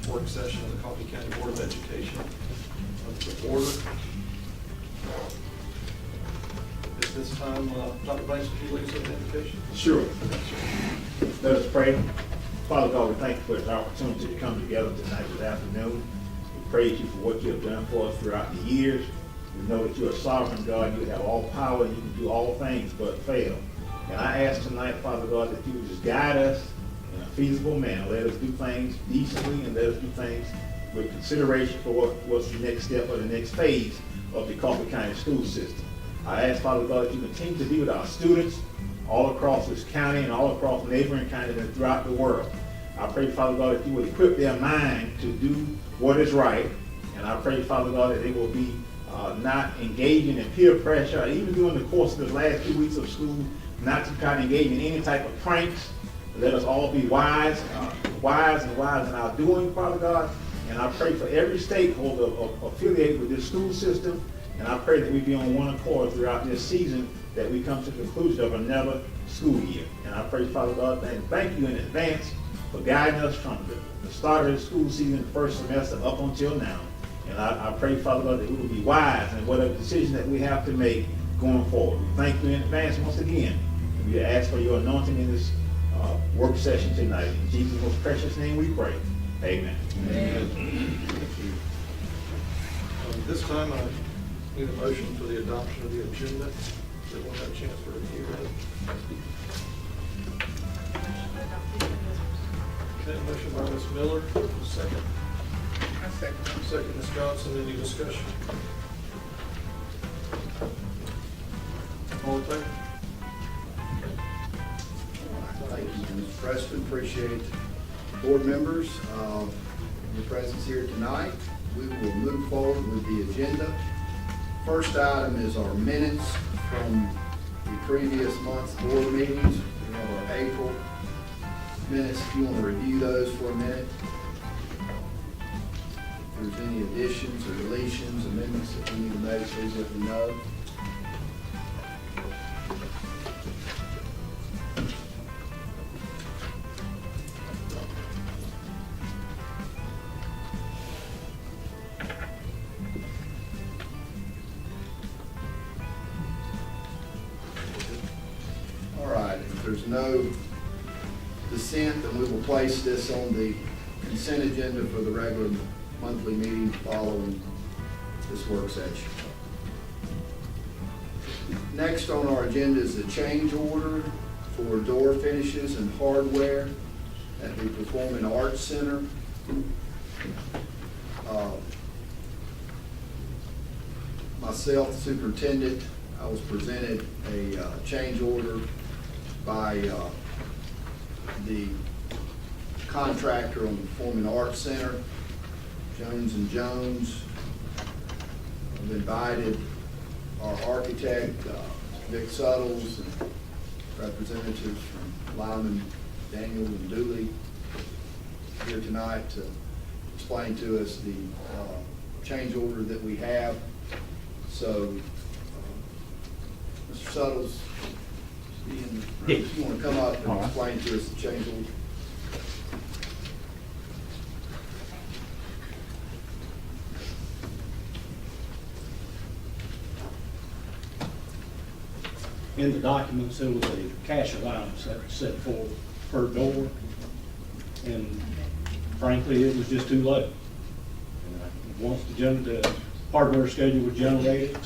work session of the Coffee County Board of Education of the order. At this time, Dr. Banks, would you lead us with the invocation? Sure. Let us pray. Father God, we thank you for this opportunity to come together tonight this afternoon. We praise you for what you have done for us throughout the years. We know that you're a sovereign God. You have all power and you can do all things but fail. And I ask tonight, Father God, that you would just guide us in a feasible manner. Let us do things decently and let us do things with consideration for what's the next step or the next phase of the Coffee County school system. I ask, Father God, that you continue to be with our students all across this county and all across neighboring counties and throughout the world. I pray, Father God, that you would equip their mind to do what is right. And I pray, Father God, that they will be not engaging in peer pressure, even during the course of the last 2 weeks of school, not to try to engage in any type of pranks. Let us all be wise in our doing, Father God. And I pray for every stakeholder affiliated with this school system. And I pray that we be on one accord throughout this season, that we come to the conclusion of another school year. And I pray, Father God, and thank you in advance for guiding us from the start of the school season, the first semester, up until now. And I pray, Father God, that we will be wise in whatever decision that we have to make going forward. We thank you in advance once again. And we ask for your anointing in this work session tonight. In Jesus' most precious name we pray. Amen. Amen. This time, I need a motion for the adoption of the agenda. That we'll have a chance to review it. Okay, motion by Ms. Miller, second. Second, Ms. Johnson. Any discussion? All in favor? Thank you, Mr. Preston. Appreciate board members, your presence here tonight. We will move forward with the agenda. First item is our minutes from the previous month's board meetings. We have our April minutes, if you want to review those for a minute. If there's any additions or deletions, amendments that we need to make, please let me know. All right, if there's no dissent, then we will place this on the consent agenda for the regular monthly meeting following this work session. Next on our agenda is the change order for door finishes and hardware at the Performing Arts Center. Myself, the superintendent, I was presented a change order by the contractor on the Performing Arts Center, Jones & Jones. I've invited our architect, Vic Suttles, and representatives from Lyman, Daniel, and Dooley here tonight to explain to us the change order that we have. So, Mr. Suttles, if you want to come up and explain to us the change order. In the documents, there was a cash allowance that was set forth per door, and frankly, it was just too low. Once the hardware schedule was generated,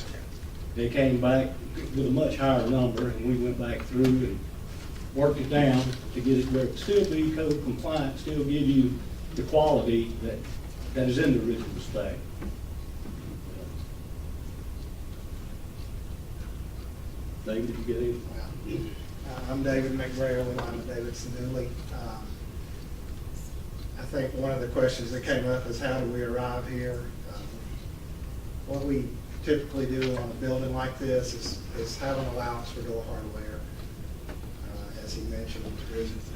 they came back with a much higher number, and we went back through and worked it down to get it where it still be code compliant, still give you the quality that is in the original spec. David, did you get it? I'm David McBrail, and I'm Davidson Dooley. I think one of the questions that came up is how do we arrive here? What we typically do on a building like this is have an allowance for door hardware. As he mentioned,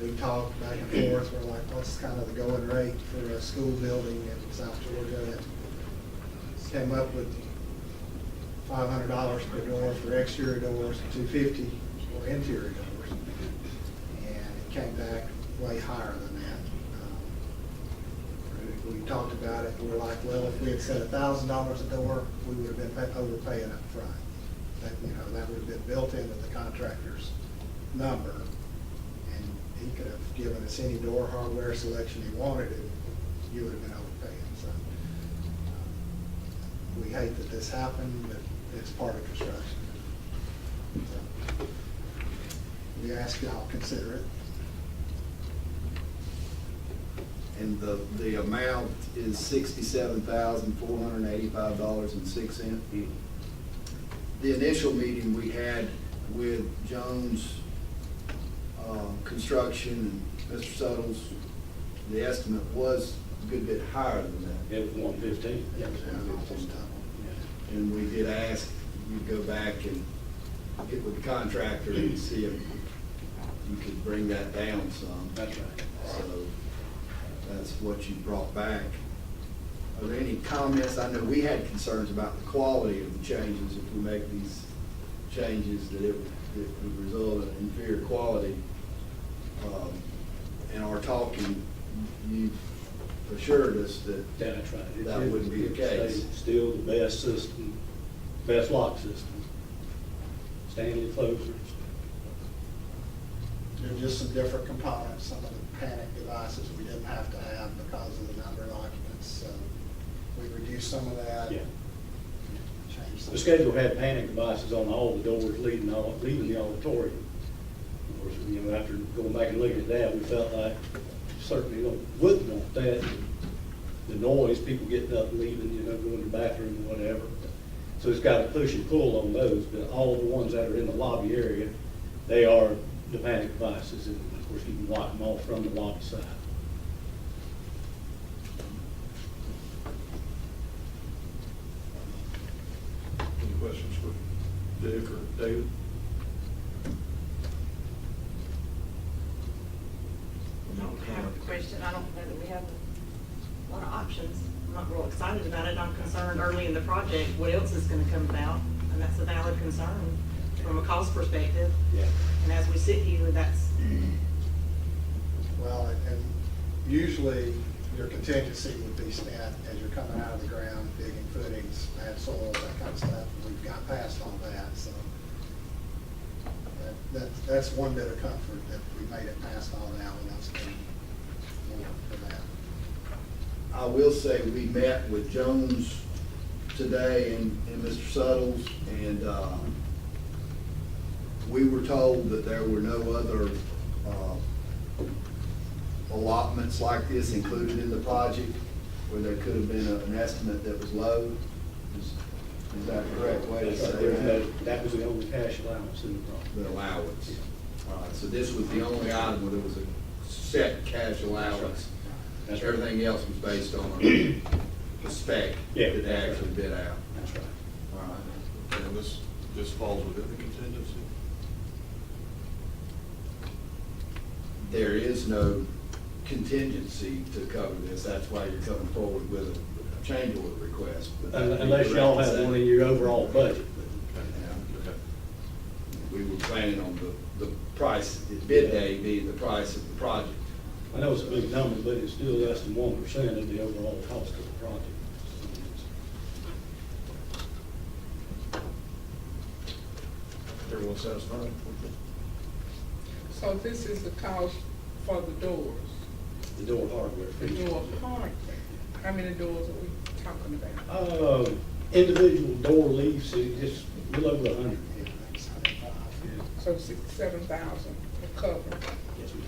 we talked back and forth, we're like, what's kind of the going rate for a school building in South Georgia? And came up with $500 per door for exterior doors, $250 for interior doors, and it came back way higher than that. we talked about it, we were like, well, if we had said $1,000 a door, we would have been overpaying up front. That, you know, that would have been built into the contractor's number, and he could have given us any door hardware selection he wanted, and you would have been overpaying, so. We hate that this happened, but it's part of construction. So, we ask y'all to consider it. And the amount is $67,485.06. The initial meeting we had with Jones Construction and Mr. Suttles, the estimate was a good bit higher than that. It was 115. Yeah, almost double. And we did ask you go back and get with the contractor and see if you could bring that down some. That's right. So that's what you brought back. Are there any comments? I know we had concerns about the quality of the changes. If we make these changes, that it would result in inferior quality. In our talking, you assured us that That's right. that wouldn't be the case. It's still the best system, best lock system. Stanley closers. There are just some different components, some of the panic devices we didn't have to have because of the number of occupants, so we reduced some of that. Yeah. Changed some. The schedule had panic devices on all the doors leaving the auditorium. Of course, you know, after going back and looking at that, we felt like certainly wouldn't want that. The noise, people getting up and leaving, you know, going to the bathroom or whatever. So it's got a push and pull on those, but all the ones that are in the lobby area, they are the panic devices, and of course, you can lock them off from the lobby side. Any questions for Dick or David? I have a question. I don't know that we have a lot of options. I'm not real excited about it. I'm concerned early in the project, what else is gonna come about? And that's a valid concern from a cost perspective. Yeah. And as we sit here, that's, Well, and usually your contingency would be spent as you're coming out of the ground, digging footings, add soil, that kind of stuff. We've got past all that, so that's one bit of comfort that we made it past all that without spending more for that. I will say, we met with Jones today and Mr. Suttles, and we were told that there were no other allotments like this included in the project, where there could have been an estimate that was low. Is that the correct way to That's say right. that? That was the only cash allowance in the project. The allowance. All right, so this was the only item where there was a set cash allowance. That's right. Everything else was based on the spec Yeah. that they actually bid out. That's right. All right. And this falls within the contingency? There is no contingency to cover this. That's why you're coming forward with a change order request. But that'd be Unless y'all correct to have say. one in your overall budget. Okay. We were planning on the price, the bid day being the price of the project. I know it's a big number, but it's still less than 1% of the overall cost of the project. Everyone satisfied? So this is the cost for the doors, The door hardware. the door hardware. How many doors are we talking about? Individual door leaves, it's a little over 100. So 67,000 to cover. Yes, ma'am.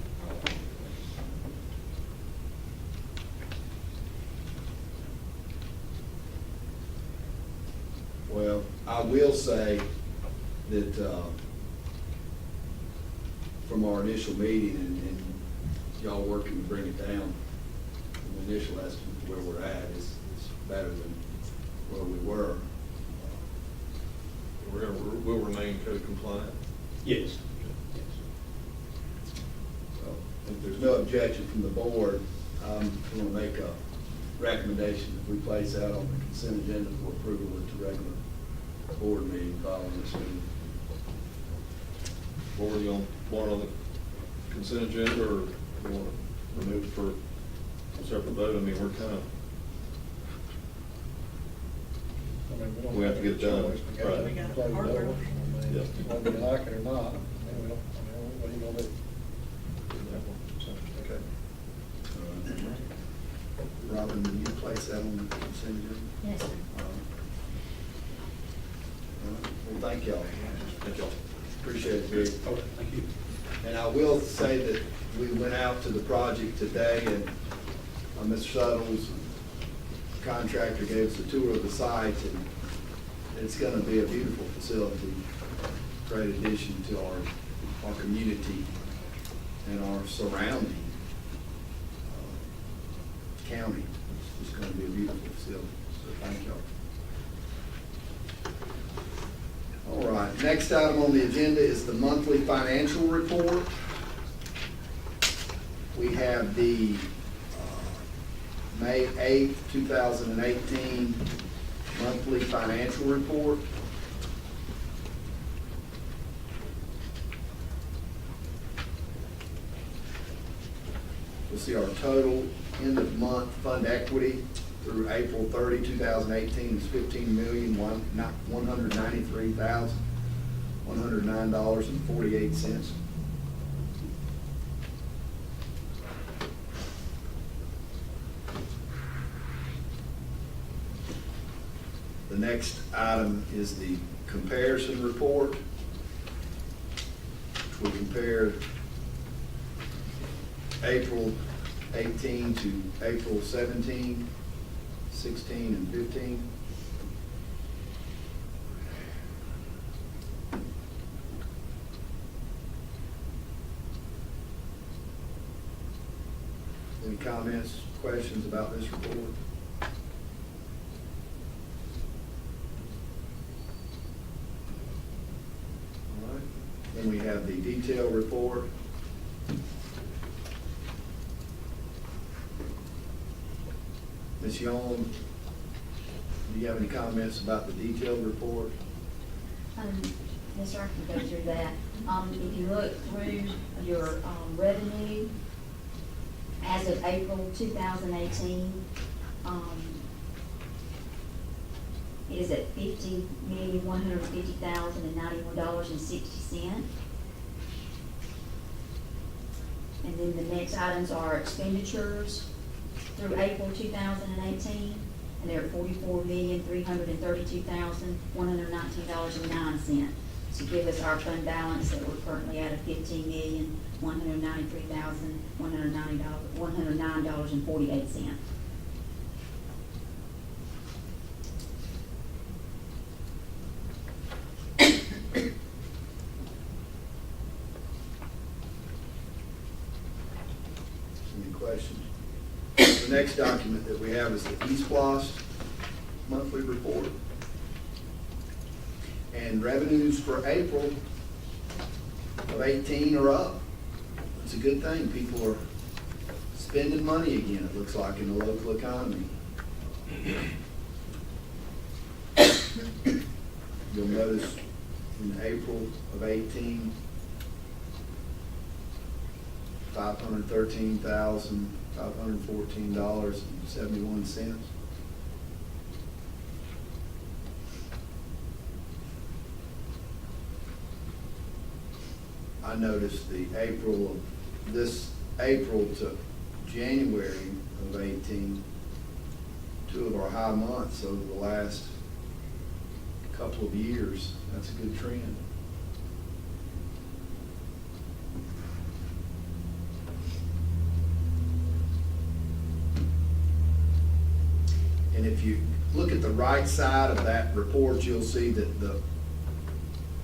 Well, I will say that from our initial meeting and y'all working to bring it down, the initial estimate of where we're at is better than where we were. We'll remain code compliant? Yes. Yes. So if there's no objection from the board, I'm going to make a recommendation that we place that on the consent agenda for approval at the regular board meeting following this meeting. Board, you want it on the consent agenda, or you want to remove it for separate vote, I mean, we're kind of, I mean, we don't We have to get it done. choice. We gotta Right. We gotta close the order. doors. I mean, Yeah. whether you like it or not, I mean, we don't, I mean, what are you gonna do? So, okay. Robin, will you place that on the consent agenda? Yes, sir. Well, thank y'all. thank y'all. Appreciate it, Big. Okay, thank you. And I will say that we went out to the project today, and Mr. Suttles, contractor, gave us a tour of the site, and it's gonna be a beautiful facility, great addition to our community and our surrounding county. It's gonna be a beautiful facility, so thank y'all. All right, next item on the agenda is the monthly financial report. We have the May 8th, 2018 monthly financial report. We'll see our total end of month fund equity through April 30, 2018 is $15,193,109.48. The next item is the comparison report, which will compare April 18 to April 17, 16, and 15. Any comments, questions about this report? All right. Then we have the detailed report. Ms. Young, do you have any comments about the detailed report? Yes, sir, I can go through that. If you look through your revenue, as of April 2018, it is at $50,150,091.60. And then the next items are expenditures through April 2018, and they're at $44,332,119.09. To give us our fund balance that we're currently at of $15,193,109.48. Any questions? The next document that we have is the East Plus monthly report. And revenues for April of 18 are up. It's a good thing. People are spending money again, it looks like, in the local economy. You'll notice in April of 18, $513,514.71. I noticed this April to January of 18, two of our high months over the last couple of years. That's a good trend. And if you look at the right side of that report, you'll see that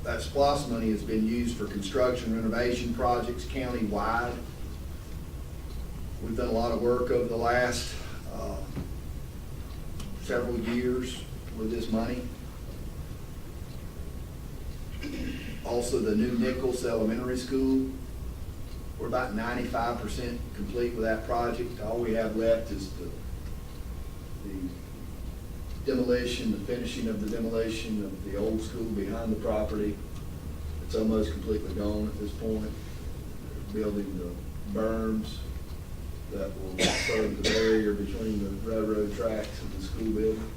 that SPOS money has been used for construction renovation projects county-wide. We've done a lot of work over the last several years with this money. Also, the new Nichols Elementary School, we're about 95% complete with that project. All we have left is the demolition, the finishing of the demolition of the old school behind the property. It's almost completely gone at this point. Building the berms, that will serve the barrier between the railroad tracks and the school building.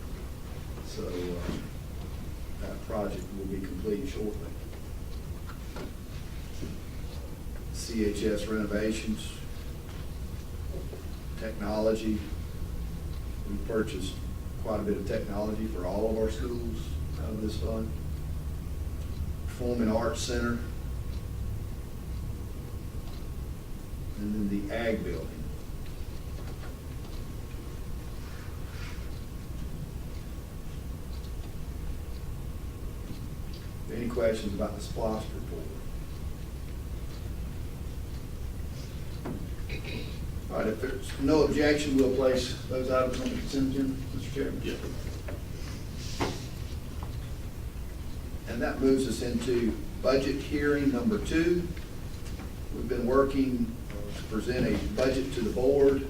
So that project will be complete shortly. CHS renovations, technology. We purchased quite a bit of technology for all of our schools out of this fund. Performing Arts Center. And then the Ag Building. Any questions about the SPOS report? All right, if there's no objection, we'll place those items on the consent agenda, Mr. Chairman. Yeah. And that moves us into budget hearing number 2. We've been working to present a budget to the board.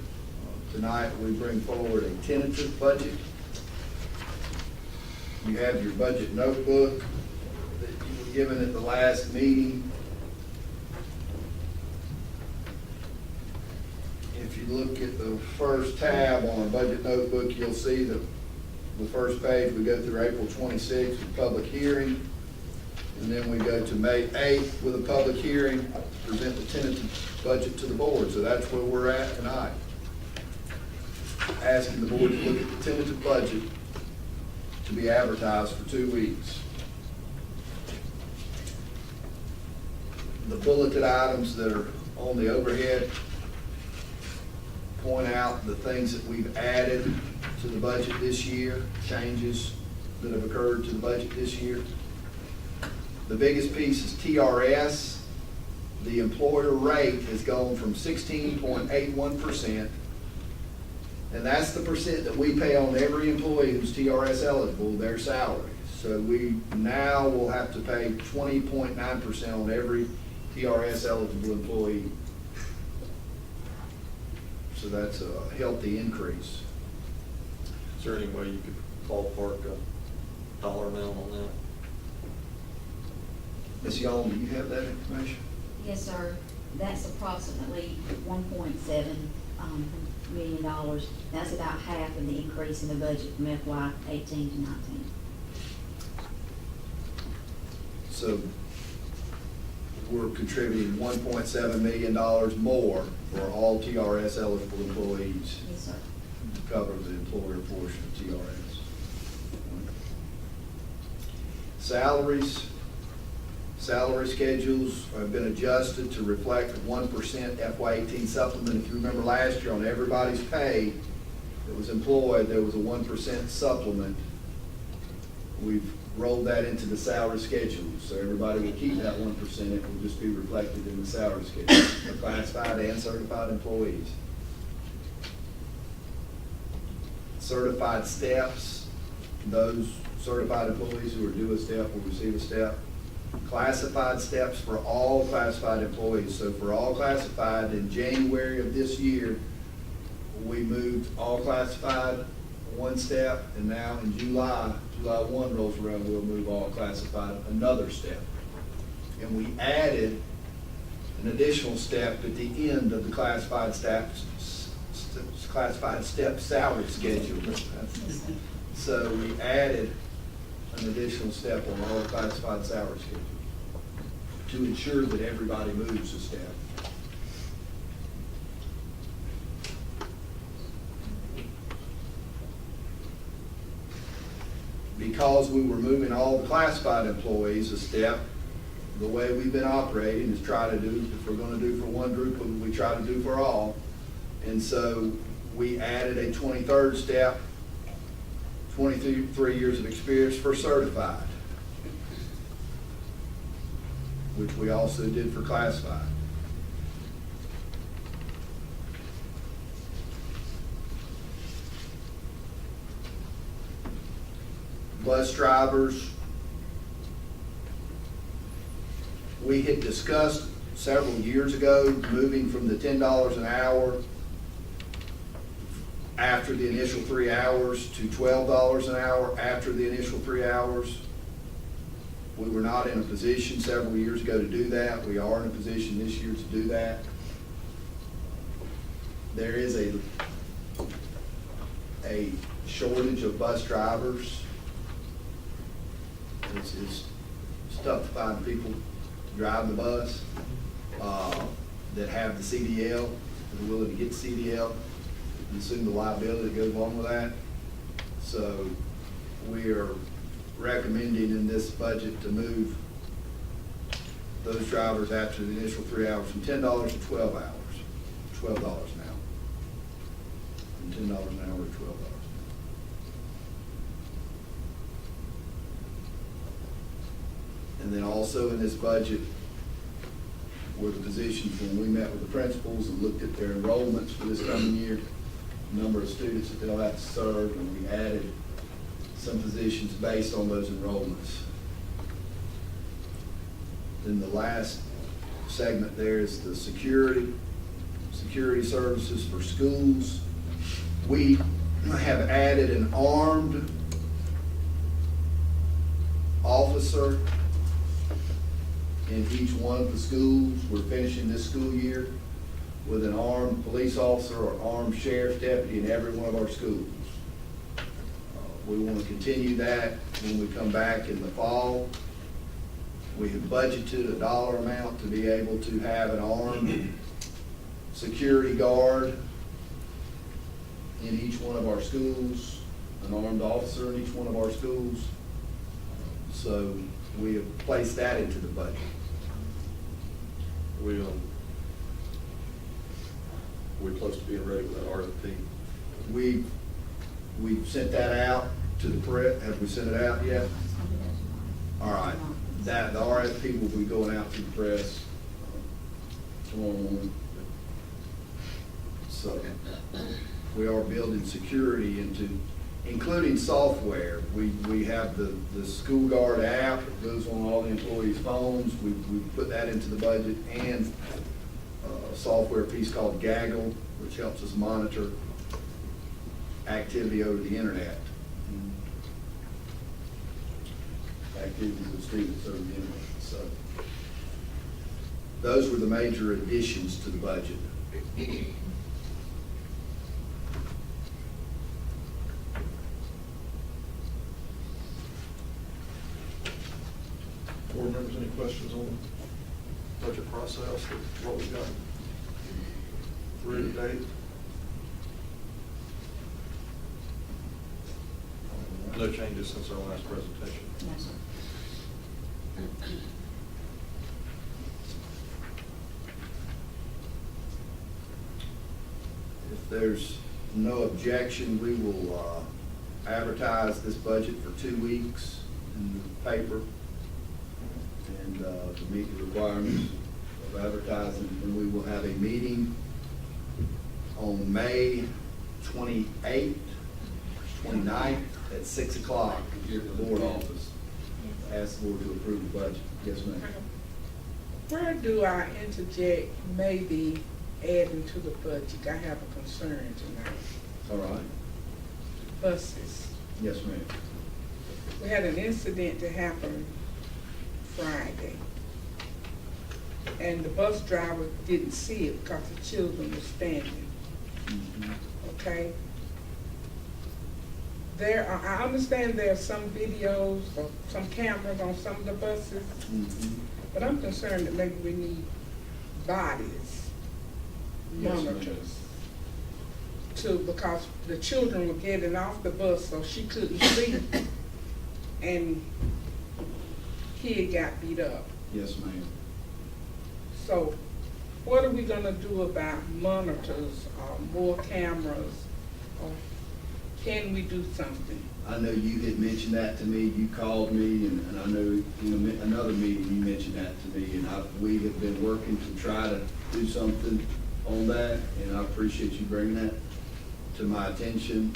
Tonight, we bring forward a tentative budget. You have your budget notebook that you were given at the last meeting. If you look at the first tab on our budget notebook, you'll see that the first page, we go through April 26th with public hearing, and then we go to May 8th with a public hearing to present the tentative budget to the board. So that's where we're at tonight. Asking the board to look at the tentative budget to be advertised for 2 weeks. The bulleted items that are on the overhead point out the things that we've added to the budget this year, changes that have occurred to the budget this year. The biggest piece is TRS. The employer rate has gone from 16.81%, and that's the percent that we pay on every employee who's TRS eligible, their salary. So we now will have to pay 20.9% on every TRS eligible employee. So that's a healthy increase. Is there any way you could ballpark a dollar amount on that? Ms. Young, do you have that information? Yes, sir. That's approximately $1.7 million. That's about half of the increase in the budget from FY 18 to 19. So we're contributing $1.7 million more for all TRS eligible employees Yes, sir. to cover the employer portion of TRS. Salaries. Salary schedules have been adjusted to reflect the 1% FY 18 supplement. If you remember last year on everybody's pay that was employed, there was a 1% supplement. We've rolled that into the salary schedule, so everybody will keep that 1%. It will just be reflected in the salary schedule for classified and certified employees. Certified steps, those certified employees who are due a step will receive a step. Classified steps for all classified employees. So for all classified, in January of this year, we moved all classified 1 step, and now in July 1 rolls around, we'll move all classified another step. And we added an additional step at the end of the classified step salary schedule. So we added an additional step on all classified salary schedule to ensure that everybody moves a step. Because we were moving all the classified employees a step, the way we've been operating is try to do, if we're going to do for one group, we try to do for all. And so we added a 23rd step, 23 years of experience for certified, which we also did for classified. Bus drivers, we had discussed several years ago moving from the $10 an hour after the initial 3 hours to $12 an hour after the initial 3 hours. We were not in a position several years ago to do that. We are in a position this year to do that. there is a shortage of bus drivers. It's tough to find people to drive the bus, that have the CDL, that are willing to get the CDL, and assume the liability that goes along with that. So we are recommending in this budget to move those drivers after the initial 3 hours from $10 to 12 hours, $12 an hour. From $10 an hour to $12 an hour. And then also in this budget were the positions when we met with the principals and looked at their enrollments for this coming year, number of students that they'll have to serve, and we added some positions based on those enrollments. Then the last segment there is the security services for schools. We have added an armed officer in each one of the schools. We're finishing this school year with an armed police officer or armed sheriff's deputy in every one of our schools. We want to continue that when we come back in the fall. We have budgeted a dollar amount to be able to have an armed security guard in each one of our schools, an armed officer in each one of our schools. So we have placed that into the budget. We're close to being ready with that RFP. We've sent that out to the press. Have we sent it out yet? All right. The RFP will be going out to the press tomorrow morning. So we are building security including software. We have the School Guard app that goes on all the employees' phones. We put that into the budget, and a software piece called Gaggle, which helps us monitor activity over the internet. Activities of students over the internet. So those were the major additions to the budget. Board members, any questions on the budget process or what we've got through to date? No changes since our last presentation. No, sir. If there's no objection, we will advertise this budget for 2 weeks in the paper and to meet the requirements of advertising. And we will have a meeting on May 28th, 29th at 6 o'clock here at the board office. Ask the board to approve the budget. Yes, ma'am. Where do I interject maybe adding to the budget? I have a concern tonight. All right. Buses. Yes, ma'am. We had an incident that happened Friday. And the bus driver didn't see it because the children were standing. Okay? I understand there are some videos or some cameras on some of the buses, but I'm concerned that maybe we need bodies, Yes, ma'am. monitors, because the children were getting off the bus so she couldn't see, and kid got beat up. Yes, ma'am. So what are we gonna do about monitors or more cameras? Or can we do something? I know you had mentioned that to me. You called me, and I know another meeting you mentioned that to me, and we have been working to try to do something on that, and I appreciate you bringing that to my attention.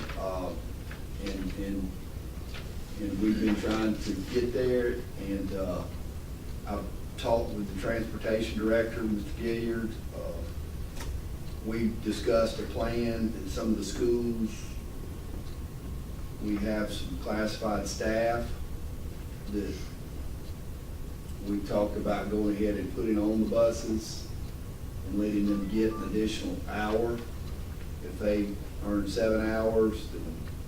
And we've been trying to get there, and I've talked with the transportation director, Mr. Gilliard. We discussed a plan in some of the schools. We have some classified staff that we talked about going ahead and putting on the buses and letting them get an additional hour If they earn 7 hours, then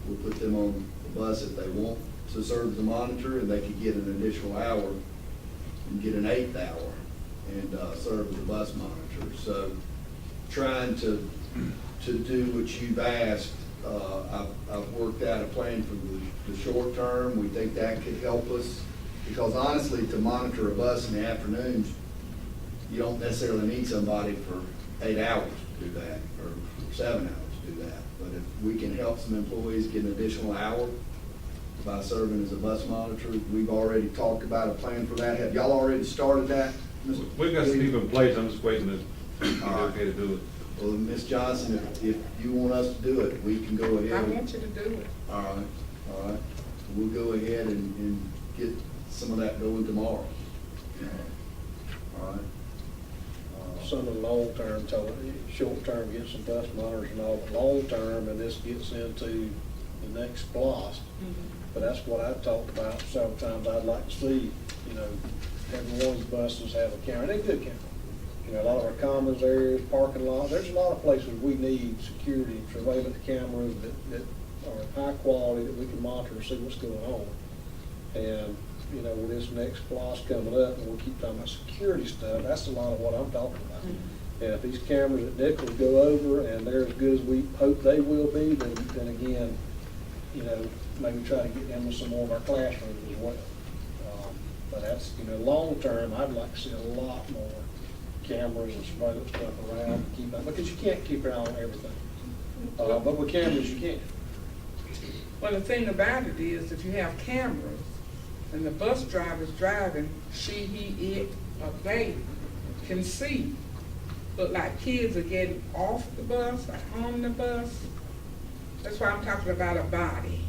we'll put them on the bus if they want to serve as a monitor, and they could get an additional hour and get an 8th hour and serve as a bus monitor. So trying to do what you've asked, I've worked out a plan for the short term. We think that could help us, because honestly, to monitor a bus in the afternoons, you don't necessarily need somebody for 8 hours to do that, or 7 hours to do that. But if we can help some employees get an additional hour by serving as a bus monitor, we've already talked about a plan for that. Have y'all already started that? Mr. We've got some Lee? people in place, I'm just waiting to be All right. okay to do it. Well, Ms. Johnson, if you want us to do it, we can go ahead. I want you to do it. All right. We'll go ahead and get some of that going tomorrow. All right. Some of the long-term, short-term, get some bus monitors and all, but long-term, and this gets into the next SPOS. But that's what I've talked about several times. I'd like to see, you know, every one of the buses have a camera, and a good camera. You know, a lot of our commons areas, parking lots, there's a lot of places we need security, surveillance cameras that are high quality, that we can monitor and see what's going on. And, you know, with this next SPOS coming up, and we'll keep talking about security stuff, that's a lot of what I'm talking about. And if these cameras at Nichols go over and they're as good as we hope they will be, then again, you know, maybe try to get them in some more of our classrooms as well. But that's, you know, long term, I'd like to see a lot more cameras and surveillance stuff around to keep up, because you can't keep an eye on everything. But with cameras, you can. Well, the thing about it is, if you have cameras and the bus driver's driving, she, he, it, or they can see. But like kids are getting off the bus or on the bus, that's why I'm talking about a body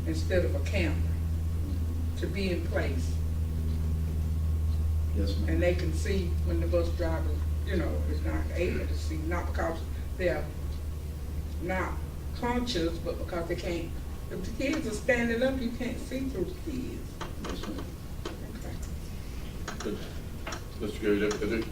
instead of a camera to be in place. Yes, ma'am. And they can see when the bus driver, you know, is not able to see, not because they're not conscious, but because they can't. If the kids are standing up, you can't see through the kids. Yes, ma'am. Okay. Mr. Goode,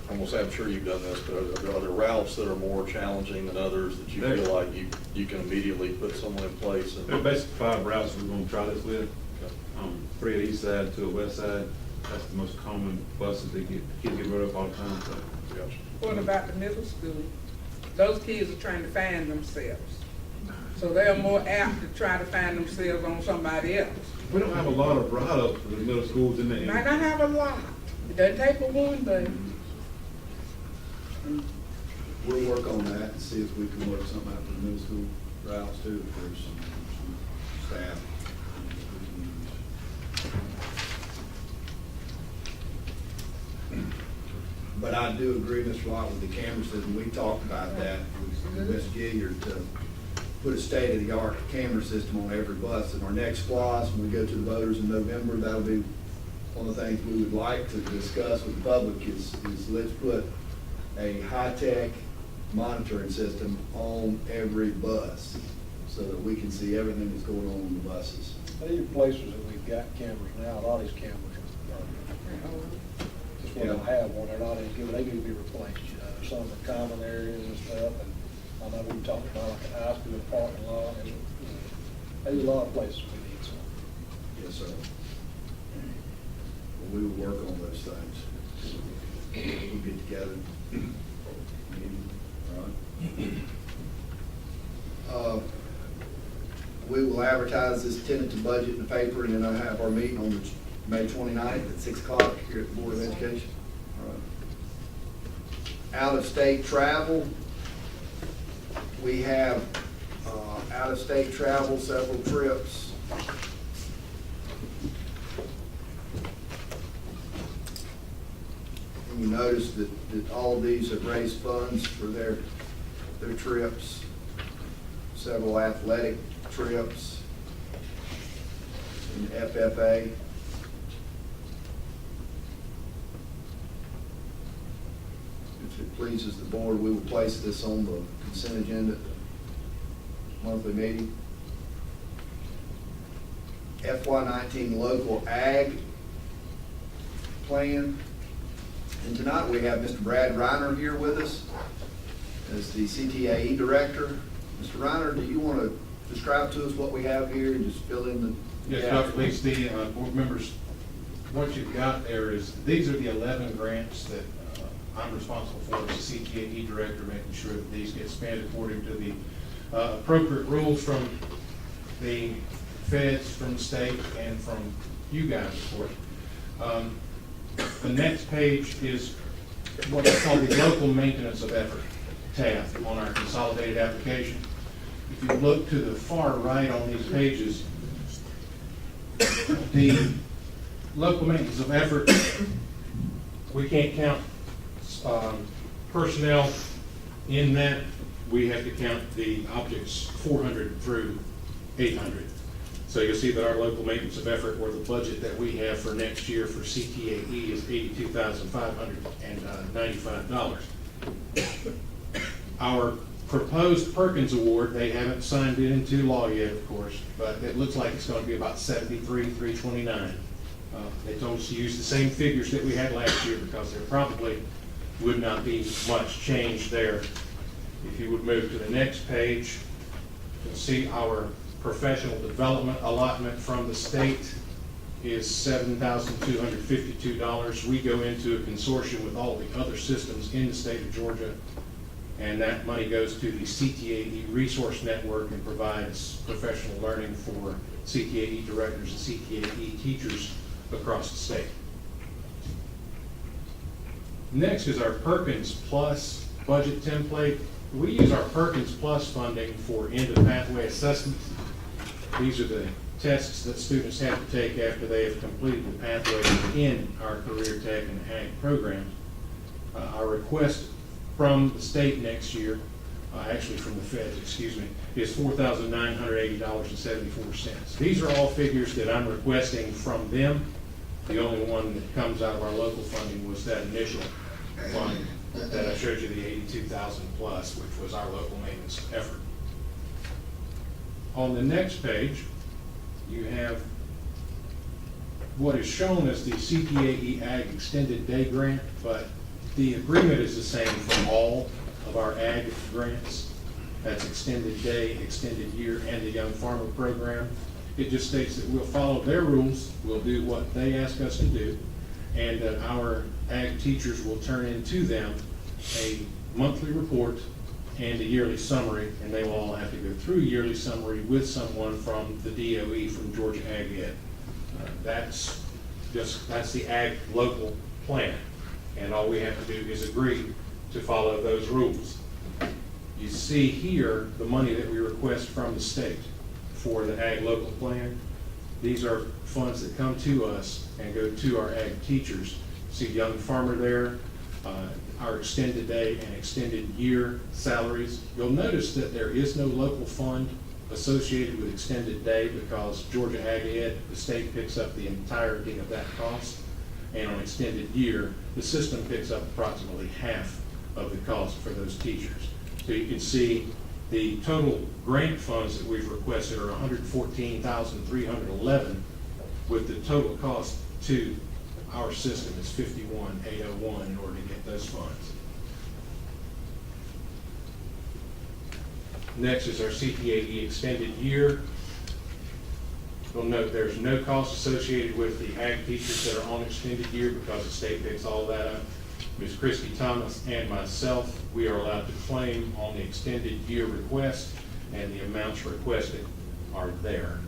I'm gonna say, I'm sure you've done this, but are there routes that are more challenging than others that you feel like you can immediately put someone in place? There are basically 5 routes we're gonna try this with. 3 at east side, 2 at west side. That's the most common buses that kids get rid of all the time, so. Gotcha. What about the middle school? Those kids are trying to find themselves. So they're more apt to try to find themselves on somebody else. We don't have a lot of route-ups for the middle schools in the Might area. not have a lot. It doesn't take but one, but We'll work on that and see if we can work something out for the middle school routes too, if there's some staff. But I do agree, Mr. Lott, with the camera system. We talked about that with Ms. Gilliard to put a state-of-the-art camera system on every bus. In our next SPOS, when we go to the voters in November, that'll be one of the things we would like to discuss with the public is let's put a high-tech monitoring system on every bus so that we can see everything that's going on in the buses. These places that we've got cameras now, a lot of these cameras are, just when they have one, they're not as good, they need to be replaced, you know, some of the common areas and stuff, and I know we talked about like the high school parking lot, and, you know, there's a lot of places we need some. Yes, sir. Well, we will work on those things. We'll get together. All right. We will advertise this tentative budget in the paper, and then I'll have our meeting on May 29th at 6 o'clock here at the Board of Education. All right. Out-of-state travel. We have out-of-state travel, several trips. And you notice that all of these have raised funds for their trips, several athletic trips, and FFA. If it pleases the board, we will place this on the consent agenda at the monthly meeting. FY19 local ag plan. And tonight we have Mr. Brad Reiner here with us. as the CTAE Director. Mr. Reiner, do you want to describe to us what we have here and just fill in the Yes, gaps? Dr. Leeds, the board members, what you've got there is, these are the 11 grants that I'm responsible for as the CTAE Director, making sure that these get spent according to the appropriate rules from the feds, from the state, and from you guys, of course. The next page is what is called the local maintenance of effort tab on our consolidated application. If you look to the far right on these pages, the local maintenance of effort, we can't count personnel in that. We have to count the objects 400 through 800. So you'll see that our local maintenance of effort, or the budget that we have for next year for CTAE, is $82,595. Our proposed Perkins Award, they haven't signed it into law yet, of course, but it looks like it's going to be about $73,329. They told us to use the same figures that we had last year because there probably would not be much change there. If you would move to the next page, you'll see our professional development allotment from the state is $7,252. We go into a consortium with all the other systems in the state of Georgia, and that money goes to the CTAE Resource Network and provides professional learning for CTAE directors and CTAE teachers across the state. Next is our Perkins Plus budget template. We use our Perkins Plus funding for end-of-pathway assessments. These are the tests that students have to take after they have completed the pathways in our career tech and ag programs. Our request from the state next year, actually from the feds, excuse me, is $4,980.74. These are all figures that I'm requesting from them. The only one that comes out of our local funding was that initial fund that I showed you, the 82,000 plus, which was our local maintenance effort. On the next page, you have what is shown as the CTAE Ag Extended Day Grant, but the agreement is the same for all of our ag grants. That's extended day, extended year, and the Young Farmer Program. It just states that we'll follow their rules, we'll do what they ask us to do, and that our ag teachers will turn into them a monthly report and a yearly summary, and they will all have to go through a yearly summary with someone from the DOE, from Georgia Ag Ed. That's the ag local plan, and all we have to do is agree to follow those rules. You see here the money that we request from the state for the ag local plan. These are funds that come to us and go to our ag teachers. See Young Farmer there, our extended day and extended year salaries. You'll notice that there is no local fund associated with extended day because Georgia Ag Ed, the state picks up the entirety of that cost. And on extended year, the system picks up approximately half of the cost for those teachers. So you can see the total grant funds that we've requested are $114,311, with the total cost to our system is $51,801 in order to get those funds. Next is our CTAE extended year. You'll note there's no cost associated with the ag teachers that are on extended year because the state picks all that up. Ms. Christy Thomas and myself, we are allowed to claim on the extended year request, and the amounts requested are there.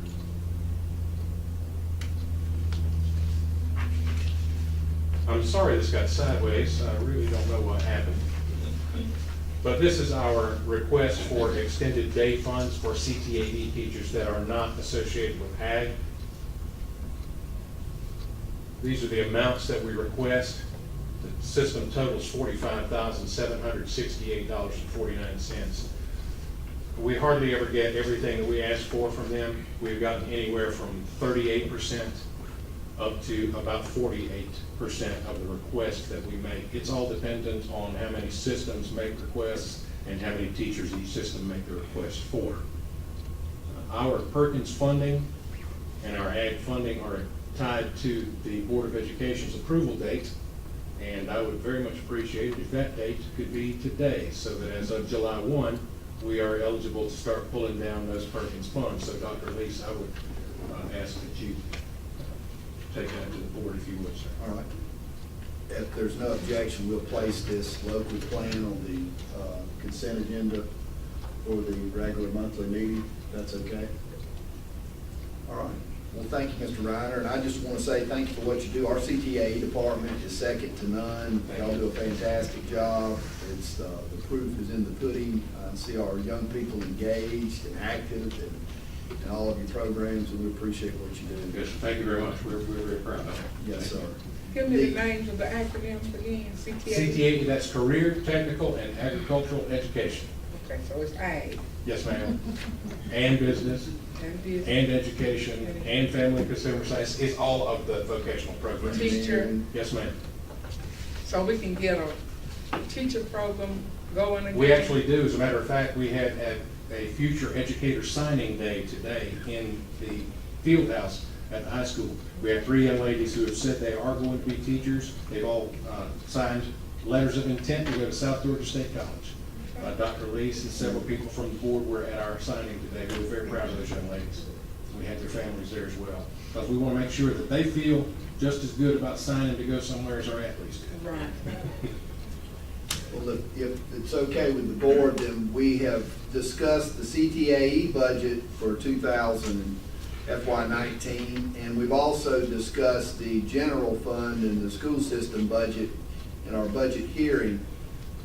I'm sorry this got sideways. I really don't know what happened. But this is our request for extended day funds for CTAE teachers that are not associated with ag. These are the amounts that we request. The system totals $45,768.49. We hardly ever get everything that we ask for from them. We've gotten anywhere from 38% up to about 48% of the requests that we make. It's all dependent on how many systems make requests and how many teachers each system make the request for. Our Perkins funding and our ag funding are tied to the Board of Education's approval date, And I would very much appreciate it if that date could be today, so that as of July 1, we are eligible to start pulling down those Perkins funds. So Dr. Lease, I would ask that you take that to the board if you would, sir. All right. If there's no objection, we'll place this local plan on the consent agenda for the regular monthly meeting. That's okay? All right. Well, thank you, Mr. Reiner, and I just want to say thank you for what you do. Our CTAE department is second to none. Y'all do a fantastic job. It's, the proof is in the pudding. I see our young people engaged and active in all of your programs, and we appreciate what you do. Yes, thank you very much. We're very proud of it. Yes, sir. Give me the names of the acronyms again, CTA. CTA, that's Career, Technical, and Agricultural Education. Okay, so it's ag Yes, ma'am. And business, and business. and education, and family and consumer science. It's all of the vocational programs. Teacher. Yes, ma'am. So we can get a teacher program going again. We actually do. As a matter of fact, we had a future educator signing day today in the field house at the high school. We have 3 young ladies who have said they are going to be teachers. They've all signed letters of intent to go to South Georgia State College. Dr. Lease and several people from the board were at our signing today. We were very proud of those young ladies. We had their families there as well. Because we want to make sure that they feel just as good about signing to go somewhere as our athletes do. Right. Well, if it's okay with the board, then we have discussed the CTAE budget for FY19, and we've also discussed the general fund and the school system budget in our budget hearing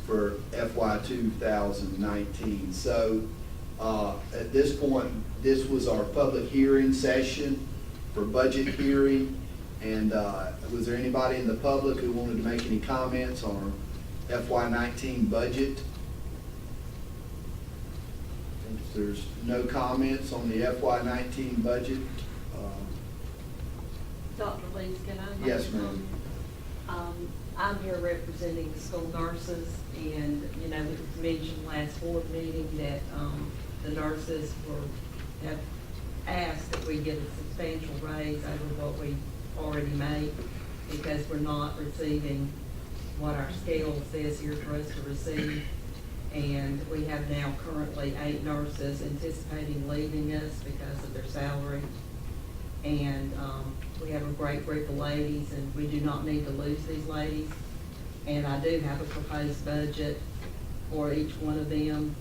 for FY 2019. So at this point, this was our public hearing session for budget hearing. And was there anybody in the public who wanted to make any comments on our FY19 budget? If there's no comments on the FY19 budget, Dr. Lees, can I make yes, a ma'am. comment? I'm here representing the school nurses, and, you know, it was mentioned last board meeting that the nurses have asked that we get a substantial raise over what we already make, because we're not receiving what our scale says here for us to receive. And we have now currently 8 nurses anticipating leaving us because of their salary. And we have a great group of ladies, and we do not need to lose these ladies. And I do have a proposed budget for each one of them,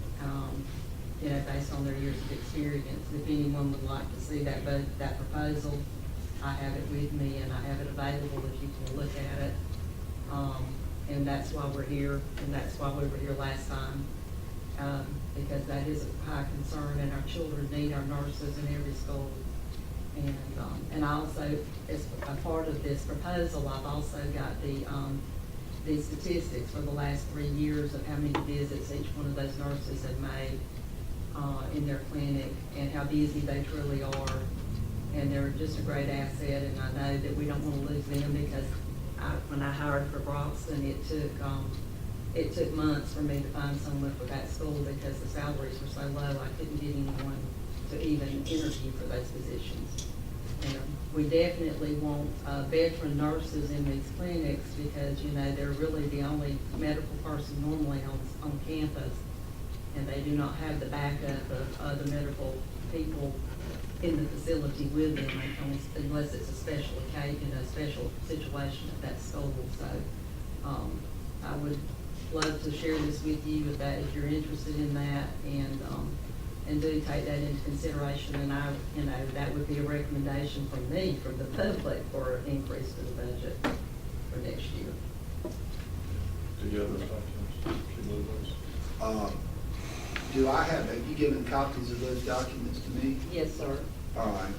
you know, based on their years of experience. If anyone would like to see that proposal, I have it with me, and I have it available if you can look at it. And that's why we're here, and that's why we were here last time, because that is a high concern, and our children need our nurses in every school. And I also, as a part of this proposal, I've also got the statistics for the last 3 years of how many visits each one of those nurses have made in their clinic, and how busy they truly are. And they're just a great asset, and I know that we don't want to lose them, because when I hired for Broxton, it took months for me to find someone for that school, because the salaries were so low, I couldn't get anyone to even interview for those positions. And we definitely want veteran nurses in these clinics, because, you know, they're really the only medical person normally on campus, and they do not have the backup of other medical people in the facility with them, unless it's a special occasion, a special situation at that school. So I would love to share this with you if you're interested in that, and do take that into consideration. And you know, that would be a recommendation from me, from the public, for an increase to the budget for next year. Do you have those documents? Should we move those? Have you given copies of those documents to me? Yes, sir. All right.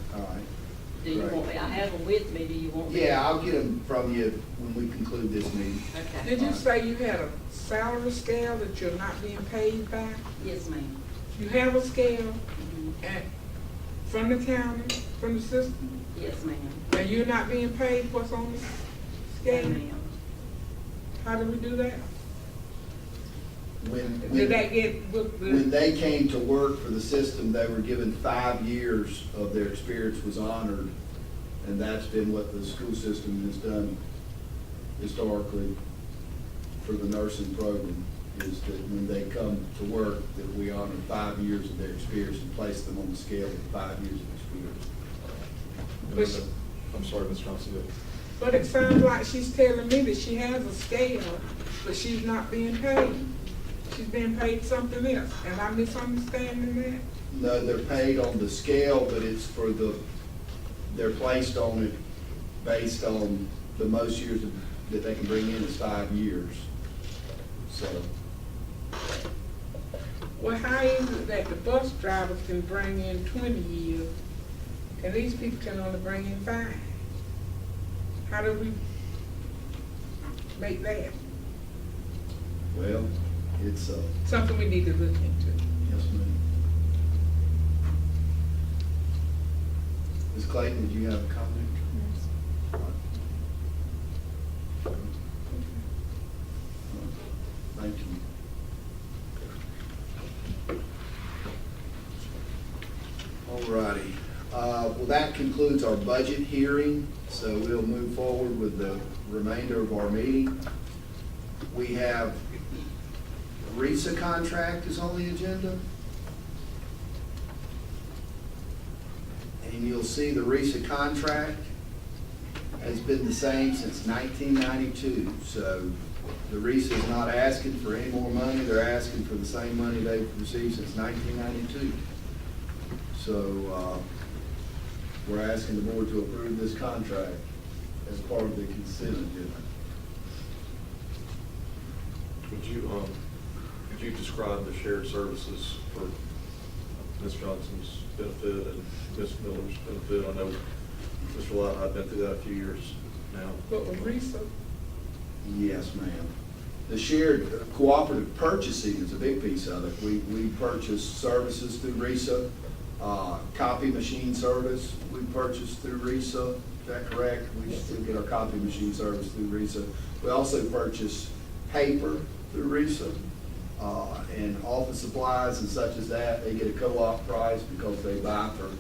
Do you Great. want me, I have them with me, do you want me? Yeah, I'll get them from you when we conclude this meeting. Okay. Did you say you had a salary scale that you're not being paid by? Yes, ma'am. You have a scale Mhm. and from the county, from the system, Yes, ma'am. and you're not being paid what's on the Yes, scale? ma'am. How do we do that? When Did that get with when the, they came to work for the system, they were given 5 years of their experience was honored, and that's been what the school system has done historically for the nursing program is that when they come to work, that we honor 5 years of their experience and place them on the scale of 5 years of experience. I'm sorry, Ms. Johnson. But it sounds like she's telling me that she has a scale, but she's not being paid. She's being paid something else. Am I misunderstanding that? No, they're paid on the scale, but it's for they're placed on it based on the most years that they can bring in is 5 years. So, Well, how is it that the bus drivers can bring in 20 years and these people can only bring in 5? How do we make that? well, it's, Something we need to look into. yes, ma'am. Ms. Clayton, did you have a comment? Thank you. All righty. Well, that concludes our budget hearing, so we'll move forward with the remainder of our meeting. We have RISA contract is on the agenda. And you'll see the RISA contract has been the same since 1992. So the RISA is not asking for any more money. They're asking for the same money they've received since 1992. So we're asking the board to approve this contract as part of the consent agenda. Could you describe the shared services for Ms. Johnson's benefit and Ms. Miller's benefit? I know Mr. Lott, I've been through that a few years now. But with RISA, Yes, ma'am. The shared cooperative purchasing is a big piece of it. We purchase services through RISA. Copy machine service, we purchase through RISA. Is that correct? We still get our copy machine service through RISA. We also purchase paper through RISA. And office supplies and such as that, they get a co-op price because they buy for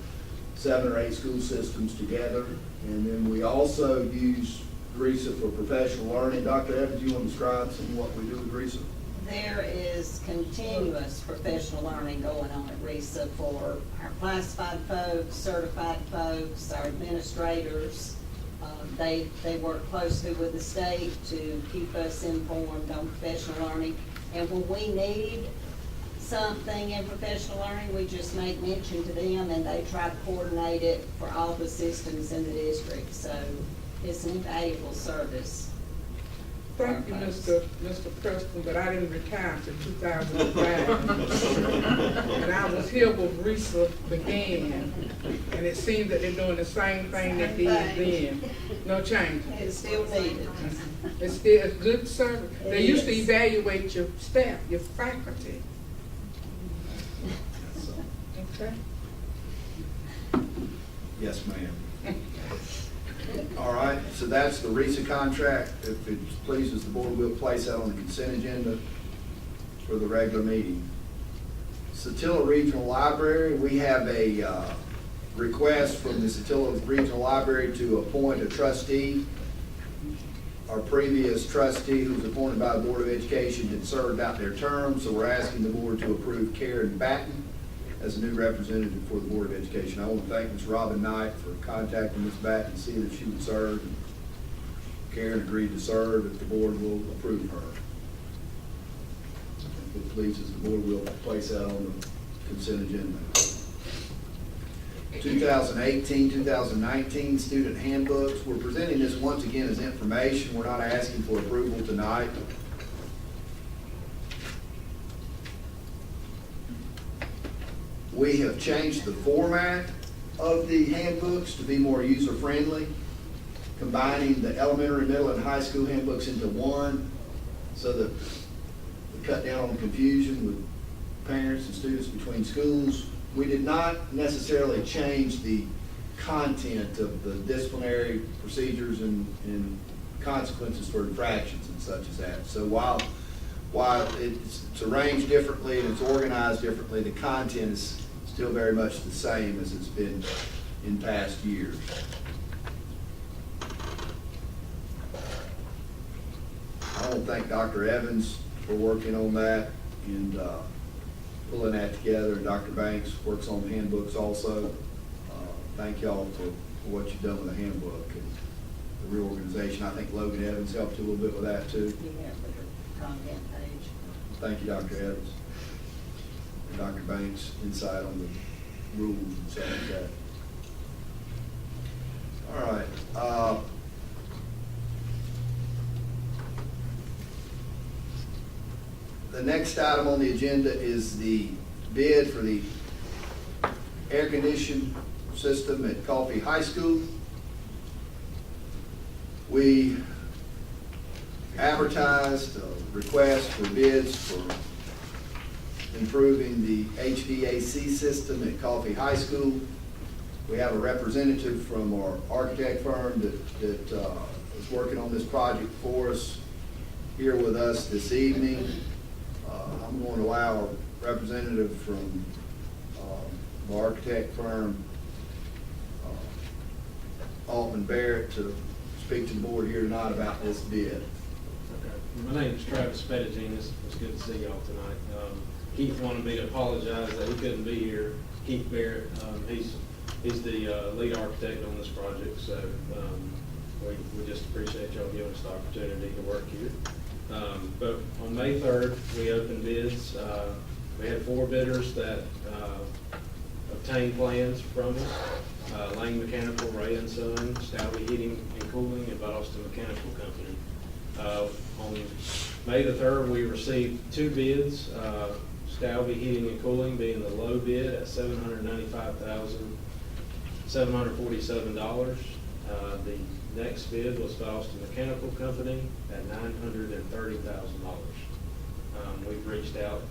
7 or 8 school systems together. And then we also use RISA for professional learning. Dr. Evans, you want to describe some of what we do with RISA? There is continuous professional learning going on at RISA for our classified folks, certified folks, our administrators. They work closely with the state to keep us informed on professional learning. And when we need something in professional learning, we just make mention to them and they try to coordinate it for all the systems in the district. So it's an invaluable service. thank you, Mr. Preston, but I didn't retire until 2005. And I was here when RISA began, and it seems that they're doing the same thing they did then. No change. It's still needed. It's still a good service. They used to evaluate your staff, your faculty. Okay? Yes, ma'am. All right, so that's the RISA contract. If it pleases the board, we'll place that on the consent agenda for the regular meeting. Satilla Regional Library, we have a request from the Satilla Regional Library to appoint a trustee. Our previous trustee, who was appointed by the Board of Education, had served out their term, so we're asking the board to approve Karen Batten as a new representative for the Board of Education. I want to thank Ms. Robin Knight for contacting Ms. Batten, seeing if she would serve. Karen agreed to serve if the board will approve her. If it pleases the board, we'll place that on the consent agenda. 2018-2019 student handbooks. We're presenting this once again as information. We're not asking for approval tonight. We have changed the format of the handbooks to be more user-friendly, combining the elementary, middle, and high school handbooks into one so that we cut down on confusion with parents and students between schools. We did not necessarily change the content of the disciplinary procedures and consequences for infractions and such as that. So while it's arranged differently and it's organized differently, the content is still very much the same as it's been in past years. want to thank Dr. Evans for working on that and pulling that together. And Dr. Banks works on handbooks also. Thank y'all for what you've done with the handbook and the reorganization. I think Logan Evans helped you a little bit with that too. You have the content page. Thank you, Dr. Evans. And Dr. Banks' insight on the rules and stuff like that. All right. The next item on the agenda is the bid for the air conditioning system at Coffee High School. We advertised a request for bids for improving the HVAC system at Coffee High School. We have a representative from our architect firm that is working on this project for us here with us this evening. I'm going to allow a representative from the architect firm, Altman Barrett, to speak to the board here tonight about this bid. Okay. My name is Travis Pettigene. It's good to see y'all tonight. Keith wanted me to apologize that he couldn't be here. Keith Barrett, he's the lead architect on this project, so we just appreciate y'all giving us the opportunity to work here. But on May 3rd, we opened bids. We had 4 bidders that obtained plans from us. Lane Mechanical, Ray & Son, Stalvey Heating and Cooling, and Boston Mechanical Company. On May the 3rd, we received 2 bids, Stalvey Heating and Cooling being the low bid at $795,747. The next bid was Boston Mechanical Company at $930,000. We've reached out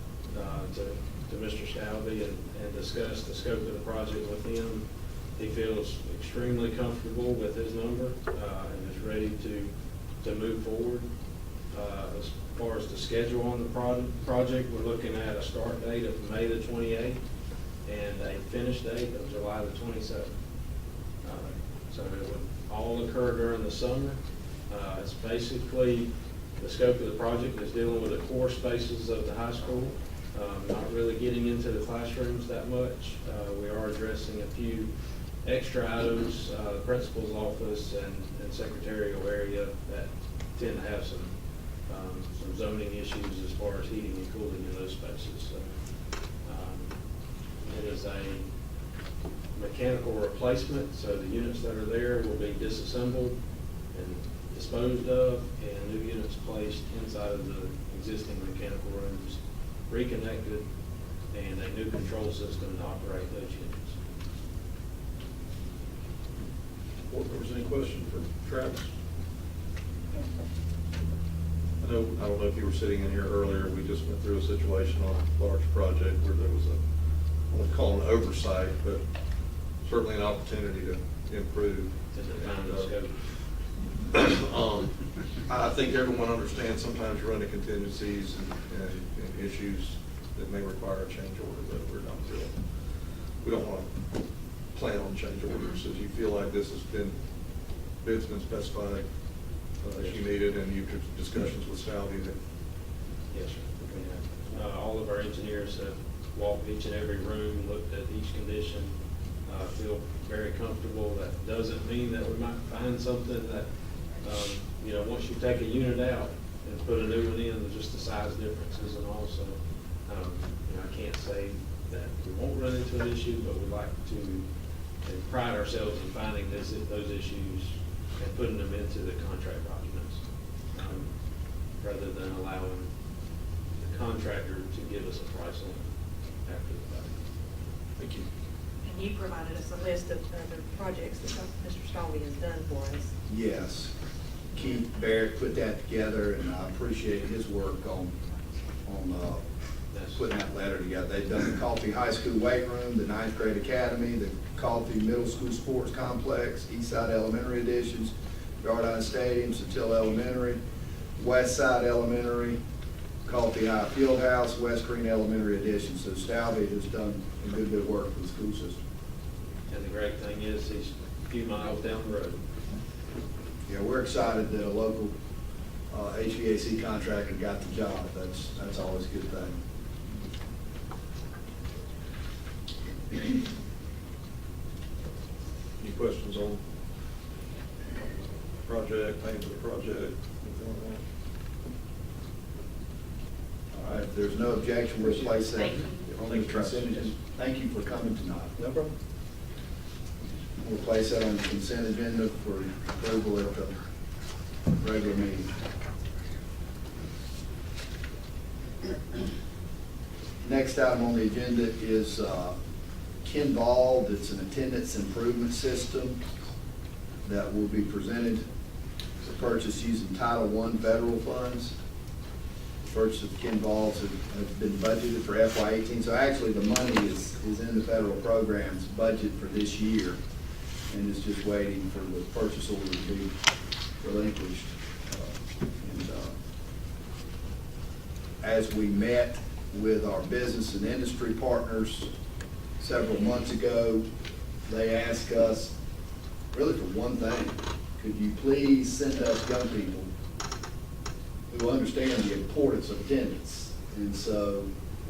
to Mr. Stalvey and discussed the scope of the project with him. He feels extremely comfortable with his number and is ready to move forward. As far as the schedule on the project, we're looking at a start date of May the 28th and a finish date of July the 27th. So it would all occur during the summer. It's basically, the scope of the project is dealing with the core spaces of the high school, not really getting into the classrooms that much. We are addressing a few extra items, the principal's office and secretarial area that tend to have some zoning issues as far as heating and cooling in those spaces. So, it is a mechanical replacement, so the units that are there will be disassembled and disposed of, and new units placed inside of the existing mechanical rooms, reconnected, and a new control system to operate those units. Board members, any question for Travis? I don't know if you were sitting in here earlier, we just went through a situation on a large project where there was I won't call it an oversight, but certainly an opportunity to improve. I think everyone understands sometimes you run into contingencies and issues that may require a change order, but we don't want to plan on change orders. If you feel like this bid's been specified as you need it, and you've had discussions with Stalvey, then. Yes, sir. All of our engineers have walked each and every room, looked at each condition, feel very comfortable. That doesn't mean that we might find something that, once you take a unit out and put a new one in, there's just the size differences, and also, I can't say that we won't run into an issue, but we like to pride ourselves in finding those issues and putting them into the contract documents, rather than allowing the contractor to give us a price on it after the fact. Thank you. And you provided us a list of the projects that Mr. Stalvey has done for us. Yes. Keith Barrett put that together, and I appreciate his work on putting that letter together. They've done the Coffee High School weight room, the 9th grade academy, the Coffee Middle School sports complex, Eastside Elementary additions, Yardine Stadium, Satilla Elementary, West Side Elementary, Coffee High Fieldhouse, West Green Elementary addition. So Stalvey has done a good bit of work for the school system. And the great thing is, he's a few miles down the road. Yeah, we're excited that a local HVAC contractor got the job. That's always a good thing. Any questions on project, paying for the project, anything like that? All right, if there's no objection, we'll place that Thank you. on the consent agenda. Thank you for coming tonight. No problem. We'll place that on the consent agenda for approval at the regular meeting. Next item on the agenda is Kinvolved. It's an attendance improvement system that will be presented for purchase using Title I federal funds. Purchase of Kinvolved has been budgeted for FY18, so actually the money is in the federal program's budget for this year, and is just waiting for the purchase order to be relinquished. As we met with our business and industry partners several months ago, they asked us, really for one thing, could you please send us young people who understand the importance of attendance? And so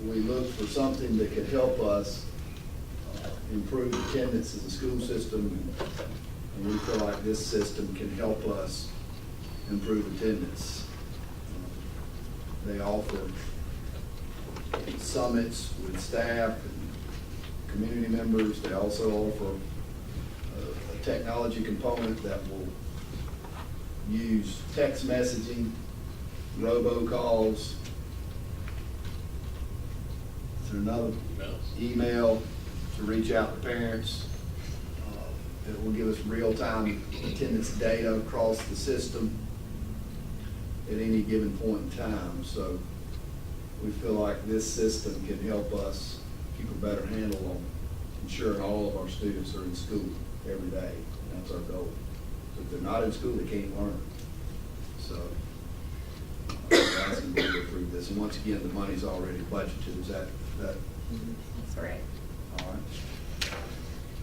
we looked for something that could help us improve attendance in the school system, and we feel like this system can help us improve attendance. They offer summits with staff and community members. They also offer a technology component that will use text messaging, robocalls. Is there another? Email to reach out to parents. It will give us real-time attendance data across the system at any given point in time. So we feel like this system can help us keep a better handle on ensuring all of our students are in school every day. And that's our goal. So if they're not in school, they can't learn. So we're asking you to approve this. And once again, the money's already budgeted. Is that? That's correct. All right.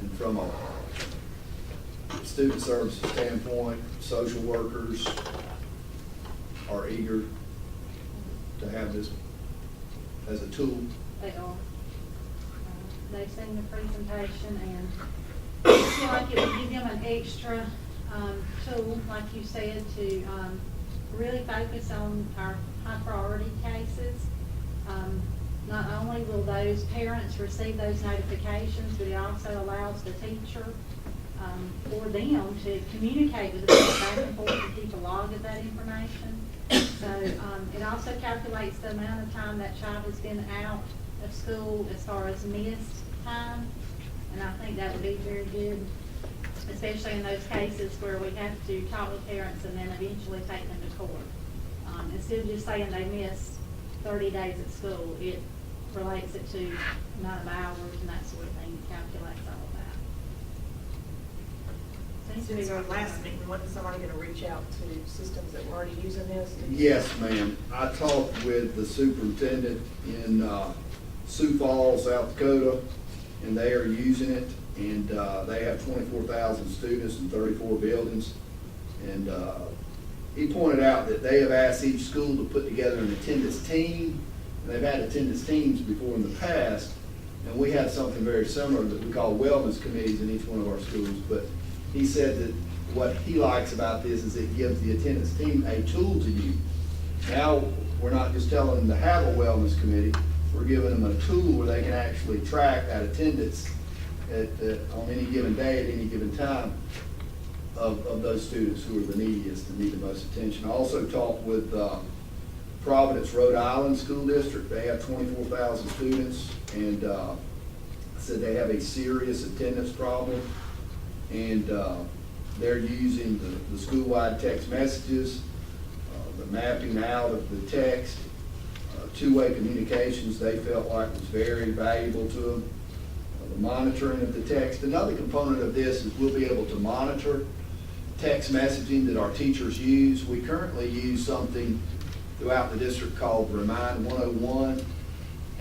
And from a student services standpoint, social workers are eager to have this as a tool. They are. They've seen the presentation and I feel like it would give them an extra tool, like you said, to really focus on our high priority cases. Not only will those parents receive those notifications, but it also allows the teacher for them to communicate with the parent back and forth and keep a log of that information. So it also calculates the amount of time that child has been out of school as far as missed time. And I think that would be very good, especially in those cases where we have to talk with parents and then eventually take them to court. Instead of just saying they missed 30 days at school, it relates it to amount of hours and that sort of thing, calculates all of that. Since our last meeting, wasn't somebody going to reach out to systems that were already using this? Yes, ma'am. I talked with the superintendent in Sioux Falls, South Dakota, and they are using it. And they have 24,000 students in 34 buildings. And he pointed out that they have asked each school to put together an attendance team. And they've had attendance teams before in the past. And we have something very similar that we call wellness committees in each one of our schools. But he said that what he likes about this is it gives the attendance team a tool to use. Now, we're not just telling them to have a wellness committee, we're giving them a tool where they can actually track that attendance on any given day, at any given time, of those students who are the neediest and need the most attention. I also talked with Providence, Rhode Island School District. They have 24,000 students, and said they have a serious attendance problem. And they're using the school-wide text messages, the mapping out of the text, two-way communications they felt like was very valuable to them, the monitoring of the text. Another component of this is we'll be able to monitor text messaging that our teachers use. We currently use something throughout the district called Remind 101.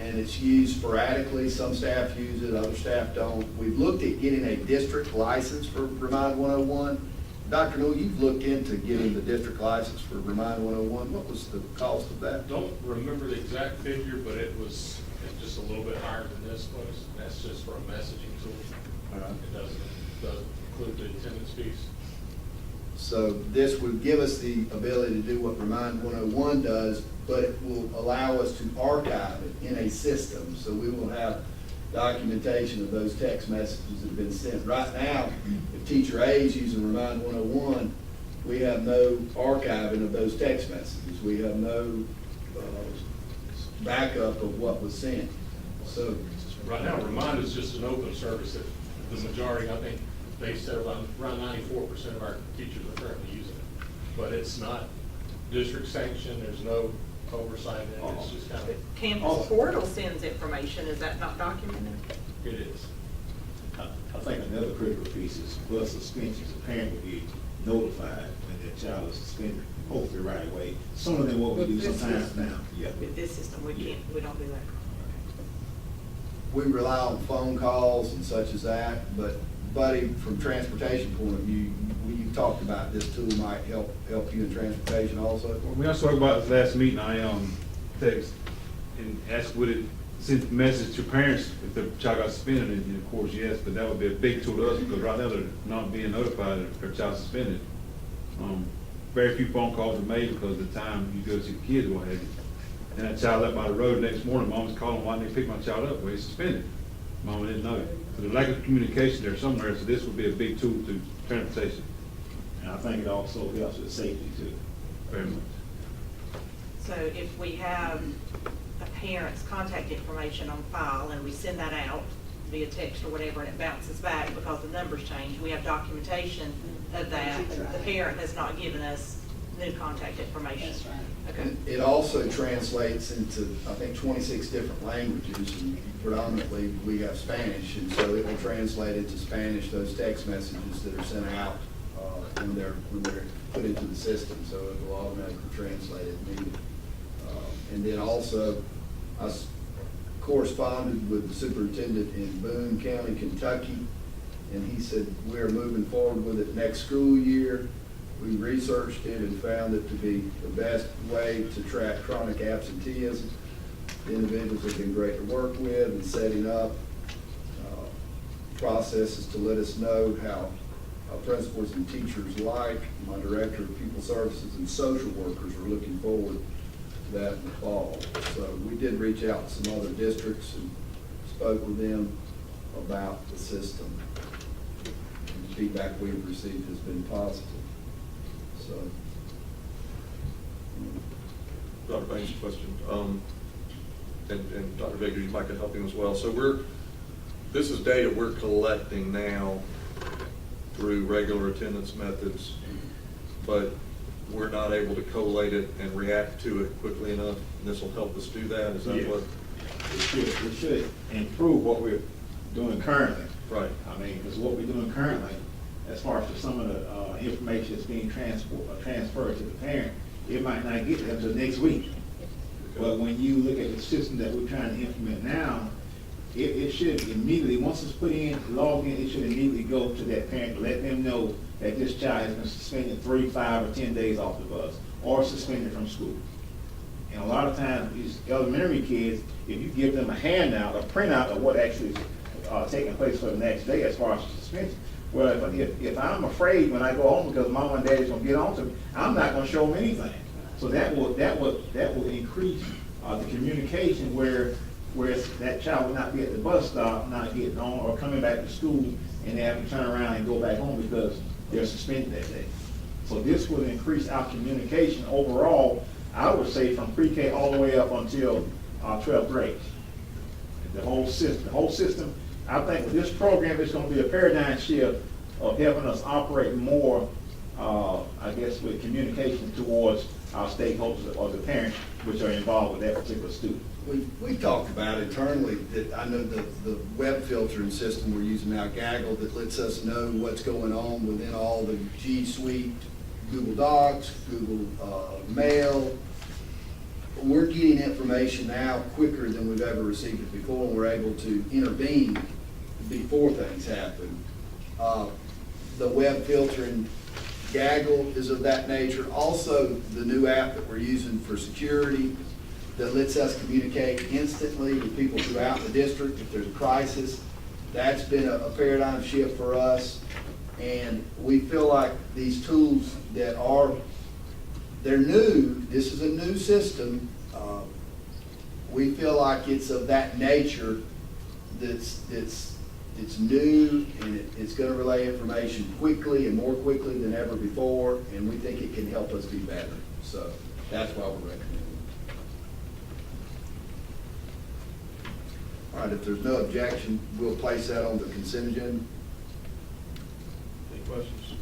And it's used sporadically. Some staff use it, other staff don't. We've looked at getting a district license for Remind 101, Dr. Newell, you've looked into getting the district license for Remind 101. What was the cost of that? Don't remember the exact figure, but it's just a little bit higher than this was. That's just for a messaging tool. It doesn't include the attendance fees. So this would give us the ability to do what Remind 101 does, but it will allow us to archive it in a system. So we will have documentation of those text messages that have been sent. Right now, if teacher A is using Remind 101, we have no archiving of those text messages. We have no backup of what was sent. So Right now, Remind is just an open service that the majority, I think, they said around 94% of our teachers are currently using it. But it's not district sanctioned, there's no oversight in it, it's just kind The of, campus portal sends information, is that not documented? it is. I think another critical piece is bus suspensions. A parent will be notified when their child is suspended, hopefully right away, sooner than what we do sometimes now. Yeah. With this system, we don't do that. we rely on phone calls and such as that, but Buddy, from transportation point of view, you talked about this tool might help you in transportation also? When I was talking about this last meeting, I text and asked would it send message to parents if their child got suspended, and of course, yes, but that would be a big tool to us, because right now they're not being notified if their child's suspended. Very few phone calls are made because of the time you go to see the kids, what have you. And that child left by the road the next morning, mom's calling, why didn't they pick my child up? Well, he's suspended. Mama didn't know. So there's lack of communication there somewhere, so this would be a big tool to transportation. And I think it also helps with safety too. Very much. So if we have a parent's contact information on file and we send that out via text or whatever, and it bounces back because the numbers change, we have documentation of that. The parent has not given us new contact information. That's right. Okay. It also translates into, I think, 26 different languages, and predominantly we have Spanish, and so it will translate into Spanish, those text messages that are sent out when they're put into the system, so it will automatically translate it needed. And then also, I corresponded with the superintendent in Boone County, Kentucky, and he said, we're moving forward with it next school year. We researched it and found it to be the best way to track chronic absenteeism. The individuals have been great to work with and setting up processes to let us know how principals and teachers like. My director of pupil services and social workers are looking forward to that in the fall. So we did reach out to some other districts and spoke with them about the system. And the feedback we've received has been positive. So, Dr. Banks' question, and Dr. Victor, you might can help him as well. So this is data we're collecting now through regular attendance methods, but we're not able to collate it and react to it quickly enough. And this will help us do that. Is that Yeah. what? It should improve what we're doing currently. Right. I mean, because what we're doing currently, as far as some of the information that's being transferred to the parent, it might not get there until next week. But when you look at the system that we're trying to implement now, it should immediately, once it's put in, logged in, it should immediately go to that parent to let them know that this child has been suspended 3, 5, or 10 days off the bus, or suspended from school. And a lot of times, these elementary kids, if you give them a handout, a printout of what actually is taking place for the next day as far as suspension, well, if I'm afraid when I go home because mom and daddy's gonna get on to me, I'm not gonna show them anything. So that will increase the communication where that child will not be at the bus stop, not getting on, or coming back to school, and they have to turn around and go back home because they're suspended that day. So this will increase our communication overall, I would say from pre-K all the way up until 12th grade. The whole system, I think with this program, it's gonna be a paradigm shift of helping us operate more, I guess, with communication towards our stakeholders or the parents which are involved with that particular student. We talked about internally that I know the web filtering system we're using now, Gaggle, that lets us know what's going on within all the G Suite, Google Docs, Google Mail. We're getting information now quicker than we've ever received it before, and we're able to intervene before things happen. The web filtering Gaggle is of that nature. Also, the new app that we're using for security that lets us communicate instantly with people throughout the district if there's a crisis. That's been a paradigm shift for us. And we feel like these tools that they're new, this is a new system. We feel like it's of that nature it's new and it's going to relay information quickly and more quickly than ever before, and we think it can help us be better. So that's why we're recommending it. All right, if there's no objection, we'll place that on the consent agenda. Any questions?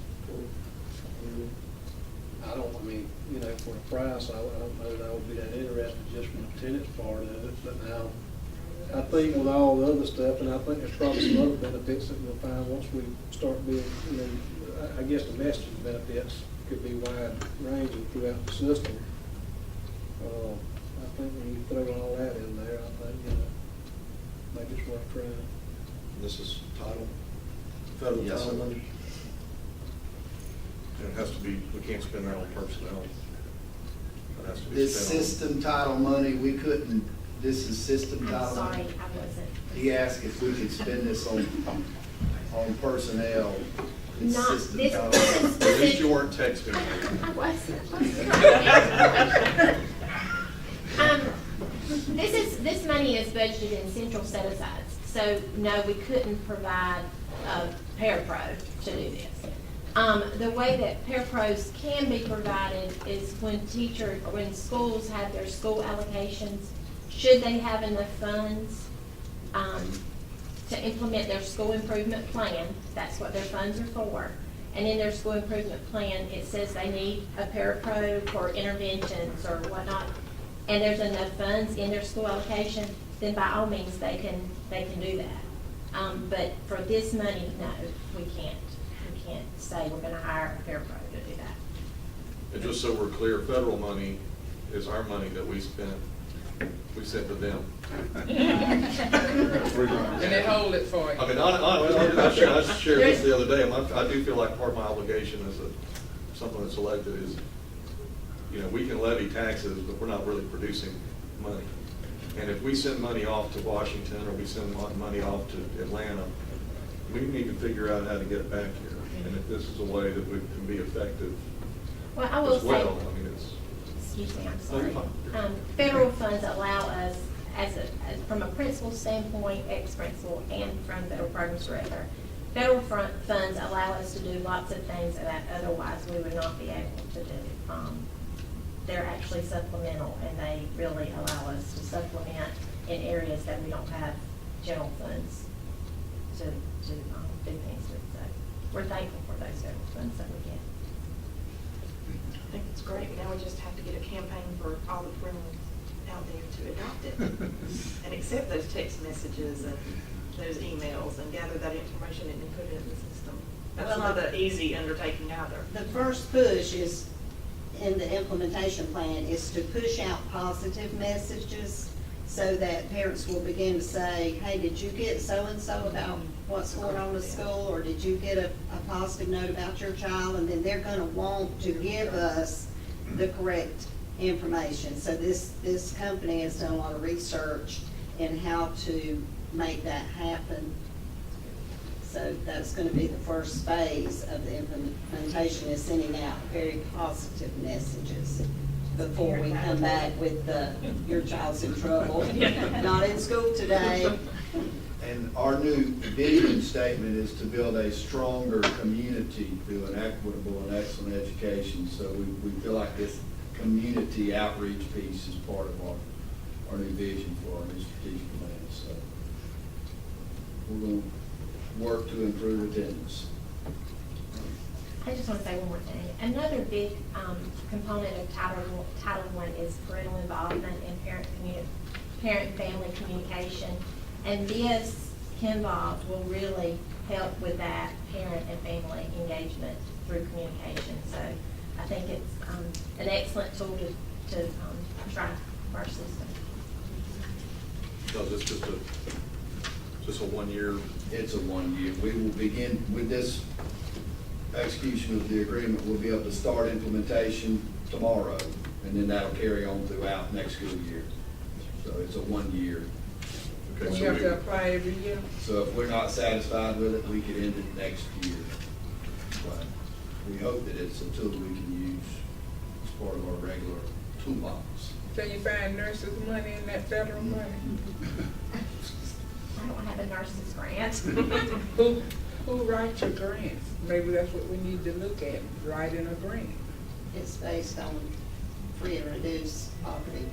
For the price, I don't know that I would be that interested just from the tenants part of it, but now, I think with all the other stuff, and I think there's probably some other benefits that we'll find once we start being, I guess the messaging benefits could be wide ranging throughout the system. I think when you throw all that in there, I think, maybe it's worth trying. This is title, federal Yes, title sir. money. And it has to be, we can't spend that on personnel. It has to be This spent on. system title money, we couldn't, this is system I'm title sorry, money. I wasn't. He asked if we could spend this on personnel. It's Not system this, title this money. is At least you specific. weren't texting. This money is budgeted in central set-asides, so no, we couldn't provide a parapro to do this. The way that parapros can be provided is when schools have their school allocations, should they have enough funds to implement their school improvement plan, that's what their funds are for. And in their school improvement plan, it says they need a parapro for interventions or whatnot, and there's enough funds in their school allocation, then by all means, they can do that. But for this money, no, we can't say we're gonna hire a parapro to do that. And just so we're clear, federal money is our money that we sent to them. And they hold it for you. I mean, I shared this the other day, I do feel like part of my obligation as someone that's elected is, we can levy taxes, but we're not really producing money. And if we send money off to Washington or we send money off to Atlanta, we need to figure out how to get it back here. And if this is a way that we can be effective Well, I will as well, say, I mean, it's. excuse me, I'm No, you're sorry. fine. Federal funds allow us, from a principal standpoint, ex-principal, and from federal programs director, federal funds allow us to do lots of things that otherwise we would not be able to do. They're actually supplemental, and they really allow us to supplement in areas that we don't have general funds to do things with. So we're thankful for those federal funds that we get. I think it's great. Now we just have to get a campaign for all the criminals out there to adopt it and accept those text messages and those emails and gather that information and then put it in the system. That's Well, not an easy undertaking either. The first push is, in the implementation plan, is to push out positive messages so that parents will begin to say, hey, did you get so-and-so about what's going on at school? Or did you get a positive note about your child? And then they're gonna want to give us the correct information. So this company has done a lot of research in how to make that happen. So that's gonna be the first phase of the implementation, is sending out very positive messages before we come back with your child's in trouble, not in school today. And our new vision statement is to build a stronger community through an equitable and excellent education. So we feel like this community outreach piece is part of our new vision for our new strategic plan. So we're going to work to improve attendance. I just want to say one more thing. Another big component of Title I is parental involvement and parent-family communication. And this KINVOLVE will really help with that parent and family engagement through communication. So I think it's an excellent tool to try for our system. So it's just a 1 year. It's a 1 year. We will begin with this execution of the agreement, we'll be able to start implementation tomorrow, and then that'll carry on throughout next school year. So it's a 1 year. Okay, We so have to apply every year. So if we're not satisfied with it, we could end it next year. But we hope that it's a tool we can use as part of our regular toolbox. Can you find nurses money in that federal money? I don't have a nurse's grant. Who writes your grants? Maybe that's what we need to look at, writing a grant. It's based on free and reduced poverty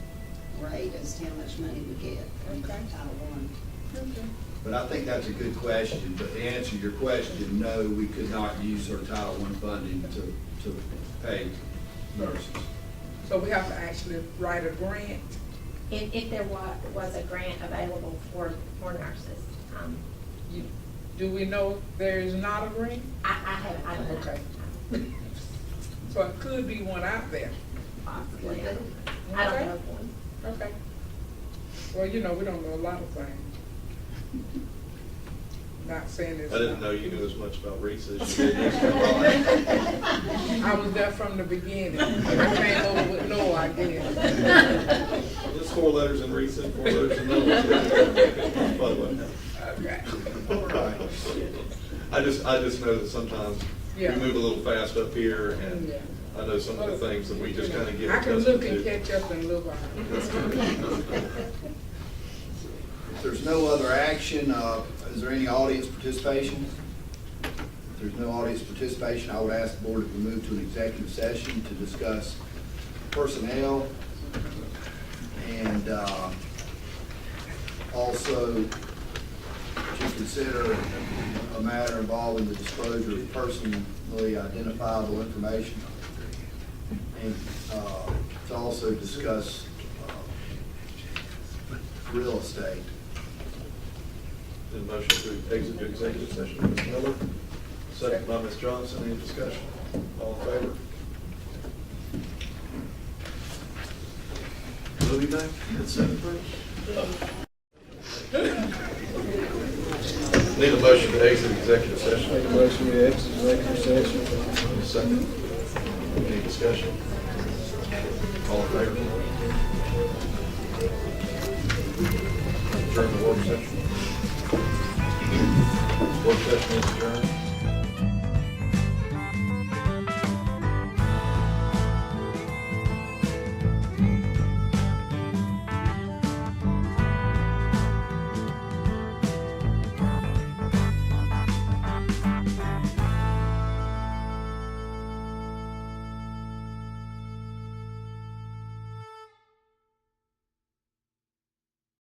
rate as to how much money we get from Okay. Title I. Okay. But I think that's a good question, but to answer your question, no, we could not use our Title I funding to pay nurses. So we have to actually write a grant. If there was a grant available for nurses. Do we know there is not a grant? I don't know. Okay. So it could be one out there. Possibly. I don't know of one. Okay. Well, you know, we don't know a lot of things. Not saying it's. I didn't know you knew as much about Reese as you did. I was there from the beginning. I came over with no idea. There's 4 letters in Reese and 4 letters in Miller. By the way. Okay. All right. I just know that sometimes we Yeah. move a little fast up here, and Yeah. I know some of the things that we just kind of get I can accustomed look and to. catch up in a little while. If there's no other action, is there any audience participation? If there's no audience participation, I would ask the board to move to an executive session to discuss personnel and also to consider a matter involving the disclosure of personally identifiable information, and to also discuss real estate. Then motion to exit to executive session, Ms. Miller. Second by Ms. Johnson. Any discussion? All in favor? We'll be back at 7:30. Need a motion to exit executive session. Make a motion to exit executive session. Second. Any discussion? All in favor? Adjourn the work session. Work session is adjourned.